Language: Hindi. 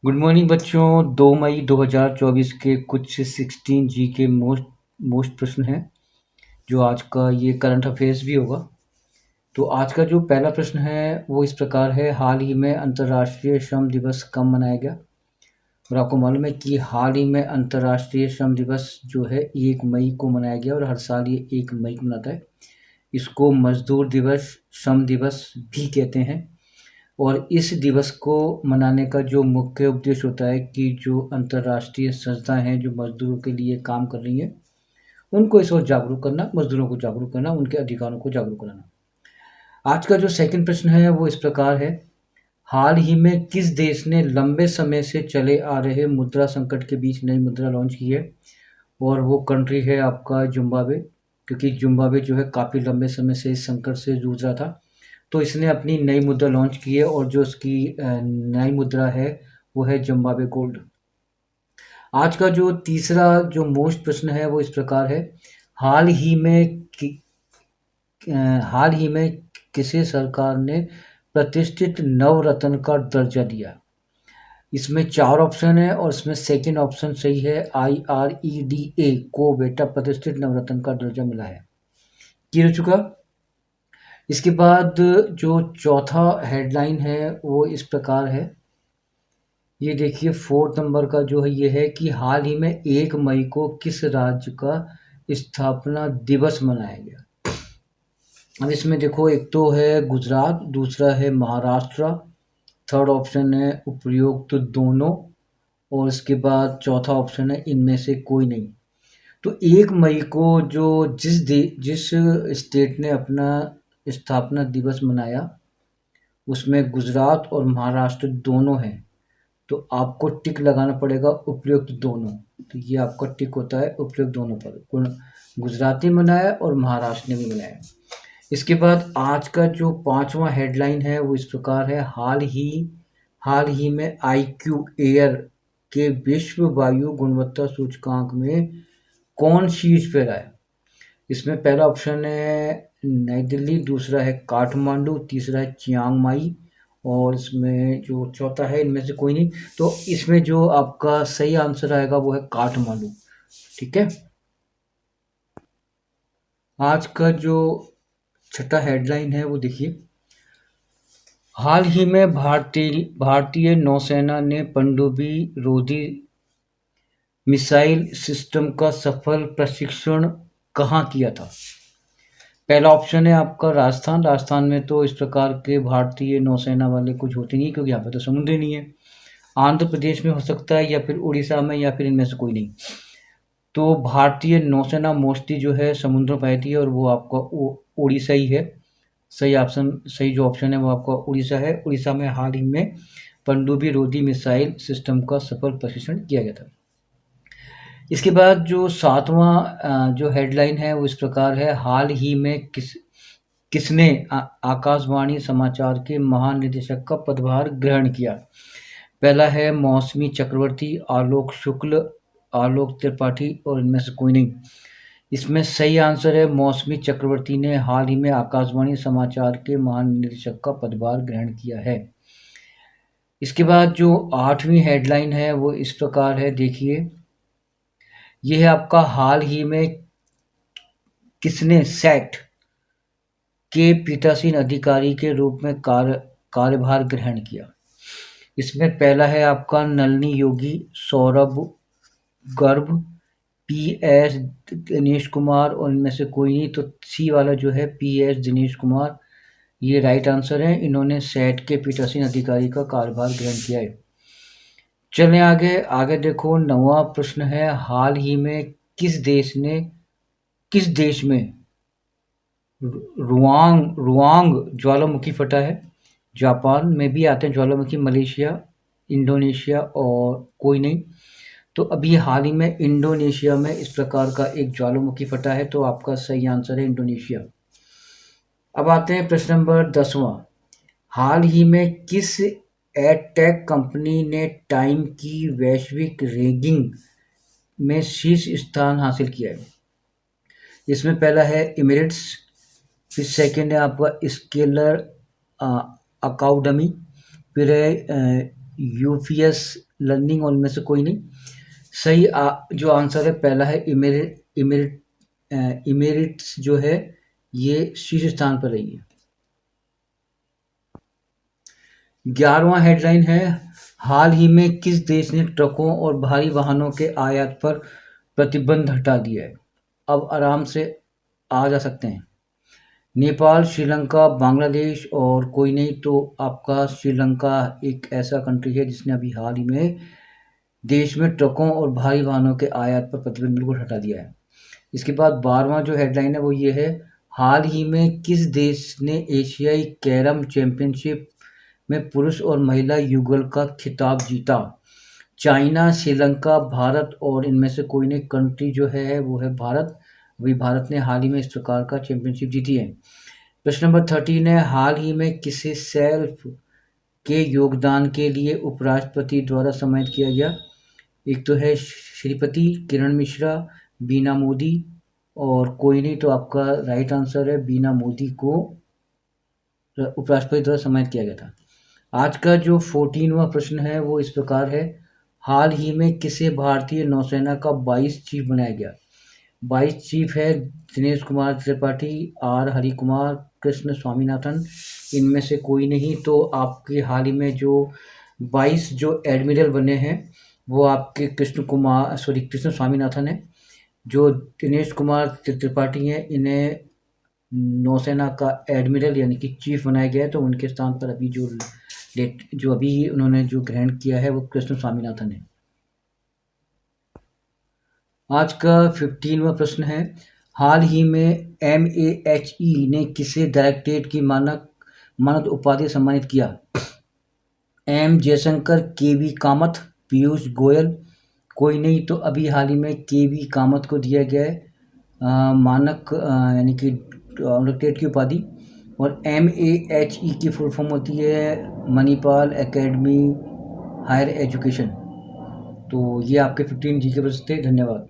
गुड मॉर्निंग बच्चों। 2 मई 2024 के कुछ 16 जी के मोस्ट प्रश्न हैं जो आज का ये करंट अफेयर्स भी होगा। तो आज का जो पहला प्रश्न है वो इस प्रकार है, हाल ही में अंतर्राष्ट्रीय श्रम दिवस कब मनाया गया? और आपको मालूम है कि हाल ही में अंतर्राष्ट्रीय श्रम दिवस जो है 1 मई को मनाया गया और हर साल ये 1 मई को मनाता है। इसको मजदूर दिवस, श्रम दिवस भी कहते हैं। और इस दिवस को मनाने का जो मुख्य उद्देश्य होता है कि जो अंतर्राष्ट्रीय संस्थाएं हैं जो मजदूरों के लिए काम कर रही हैं, उनको इस ओर जागरूक करना, मजदूरों को जागरूक करना, उनके अधिकारों को जागरूक कराना। आज का जो सेकंड प्रश्न है वो इस प्रकार है, हाल ही में किस देश ने लंबे समय से चले आ रहे मुद्रा संकट के बीच नई मुद्रा लॉन्च की है? और वो कंट्री है आपका जिम्बाब्वे, क्योंकि जिम्बाब्वे जो है काफ़ी लंबे समय से इस संकट से जूझ रहा था। तो इसने अपनी नई मुद्रा लॉन्च की है और जो उसकी नई मुद्रा है वो है जिम्बाब्वे गोल्ड। आज का जो तीसरा जो मोस्ट प्रश्न है वो इस प्रकार है, हाल ही में हाल ही में किसे सरकार ने प्रतिष्ठित नवरत्न का दर्जा दिया? इसमें 4 ऑप्शन है और इसमें सेकंड ऑप्शन सही है, IREDA को बेटा प्रतिष्ठित नवरत्न का दर्जा मिला है। क्लियर हो चुका? इसके बाद जो चौथा हेडलाइन है वो इस प्रकार है, ये देखिए 4th नंबर का जो है ये है कि हाल ही में 1 मई को किस राज्य का स्थापना दिवस मनाया गया? अब इसमें देखो, एक तो है गुजरात, दूसरा है महाराष्ट्र, थर्ड ऑप्शन है उपयुक्त दोनों, और इसके बाद चौथा ऑप्शन है इनमें से कोई नहीं। तो 1 मई को जो जिस स्टेट ने अपना स्थापना दिवस मनाया उसमें गुजरात और महाराष्ट्र दोनों हैं, तो आपको टिक लगाना पड़ेगा उपयुक्त दोनों। तो ये आपका टिक होता है उपयुक्त दोनों पर, गुजरात ने मनाया और महाराष्ट्र ने भी मनाया। इसके बाद आज का जो 5वां हेडलाइन है वो इस प्रकार है, हाल ही में IQ एयर के विश्व वायु गुणवत्ता सूचकांक में कौन शीर्ष पर आया? इसमें पहला ऑप्शन है नई दिल्ली, दूसरा है काठमांडू, तीसरा है चियांग माई, और इसमें जो चौथा है इनमें से कोई नहीं। तो इसमें जो आपका सही आंसर आएगा वो है काठमांडू। ठीक है। आज का जो छठा हेडलाइन है वो देखिए, हाल ही में भारतीय नौसेना ने पनडुब्बी रोधी मिसाइल सिस्टम का सफल प्रशिक्षण कहाँ किया था? पहला ऑप्शन है आपका राजस्थान। राजस्थान में तो इस प्रकार के भारतीय नौसेना वाले कुछ होते नहीं, क्योंकि यहाँ पे तो समुद्र ही नहीं है। आंध्र प्रदेश में हो सकता है, या फिर उड़ीसा में, या फिर इनमें से कोई नहीं। तो भारतीय नौसेना मोस्टली जो है समुद्र में पाई है और वो आपका उड़ीसा ही है। सही जो ऑप्शन है वो आपका उड़ीसा है। उड़ीसा में हाल ही में पनडुब्बी रोधी मिसाइल सिस्टम का सफल प्रशिक्षण किया गया था। इसके बाद जो 7वां जो हेडलाइन है वो इस प्रकार है, हाल ही में किसने आकाशवाणी समाचार के महानिदेशक का पदभार ग्रहण किया? पहला है मौसमी चक्रवर्ती, आलोक शुक्ल, आलोक त्रिपाठी, और इनमें से कोई नहीं। इसमें सही आंसर है मौसमी चक्रवर्ती ने हाल ही में आकाशवाणी समाचार के महानिदेशक का पदभार ग्रहण किया है। इसके बाद जो 8वीं हेडलाइन है वो इस प्रकार है, देखिए ये है आपका, हाल ही में किसने सैट के पीठासीन अधिकारी के रूप में कार्यभार ग्रहण किया? इसमें पहला है आपका नलिनी योगी, सौरभ गर्ग, PS दिनेश कुमार, और इनमें से कोई नहीं। तो सी वाला जो है PS दिनेश कुमार, ये राइट आंसर है। इन्होंने सैट के पीठासीन अधिकारी का कार्यभार ग्रहण किया है। चलें आगे। आगे देखो 9वां प्रश्न है, हाल ही में किस देश में रुआंग ज्वालामुखी फटा है? जापान में भी आते हैं ज्वालामुखी, मलेशिया, इंडोनेशिया, और कोई नहीं। तो अभी हाल ही में इंडोनेशिया में इस प्रकार का एक ज्वालामुखी फटा है, तो आपका सही आंसर है इंडोनेशिया। अब आते हैं प्रश्न नंबर 10वां, हाल ही में किस एडटेक कंपनी ने टाइम की वैश्विक रैंकिंग में शीर्ष स्थान हासिल किया है? इसमें पहला है इमिरेट्स, फिर सेकंड है आपका स्केलर अकाउडमी, फिर है यूपीएस लर्निंग और इनमें से कोई नहीं। सही जो आंसर है पहला है इमेरिट्स जो है ये शीर्ष स्थान पर रही है। 11वां हेडलाइन है, हाल ही में किस देश ने ट्रकों और भारी वाहनों के आयात पर प्रतिबंध हटा दिया है? अब आराम से आ जा सकते हैं। नेपाल, श्रीलंका, बांग्लादेश और कोई नहीं तो आपका श्रीलंका एक ऐसा कंट्री है जिसने अभी हाल ही में देश में ट्रकों और भारी वाहनों के आयात पर प्रतिबंध बिल्कुल हटा दिया है। इसके बाद 12वां जो हेडलाइन है वो ये है, हाल ही में किस देश ने एशियाई कैरम चैंपियनशिप में पुरुष और महिला युगल का खिताब जीता? चाइना, श्रीलंका, भारत और इनमें से कोई नहीं। कंट्री जो है वो है भारत। अभी भारत ने हाल ही में इस प्रकार का चैंपियनशिप जीती है। प्रश्न नंबर 13 है, हाल ही में किसे सेल्फ के योगदान के लिए उपराष्ट्रपति द्वारा सम्मानित किया गया? एक तो है श्रीपति, किरण मिश्रा, बीना मोदी और कोई नहीं तो आपका राइट आंसर है बीना मोदी को उपराष्ट्रपति द्वारा सम्मानित किया गया था। आज का जो 14वां प्रश्न है वो इस प्रकार है, हाल ही में किसे भारतीय नौसेना का 22 चीफ बनाया गया? 22 चीफ है दिनेश कुमार त्रिपाठी, आर हरि कुमार, कृष्ण स्वामीनाथन, इनमें से कोई नहीं तो आपके हाल ही में जो 22 जो एडमिरल बने हैं वो आपके कृष्ण स्वामीनाथन है। जो दिनेश कुमार त्रिपाठी हैं इन्हें नौसेना का एडमिरल यानी कि चीफ बनाया गया है, तो उनके स्थान पर अभी जो अभी उन्होंने जो ग्रहण किया है वो कृष्ण स्वामीनाथन है। आज का 15वां प्रश्न है, हाल ही में MAHE ने किसे डायरेक्टरेट की मानद उपाधि सम्मानित किया? M जयशंकर, KV कामत, पीयूष गोयल, कोई नहीं तो अभी हाल ही में KV कामत को दिया गया है मानक यानी कि डायरेक्टरेट की उपाधि। और MAHE की फुल फॉर्म होती है मणिपाल एकेडमी हायर एजुकेशन। तो ये आपके 15 जी के प्रश्न थे। धन्यवाद।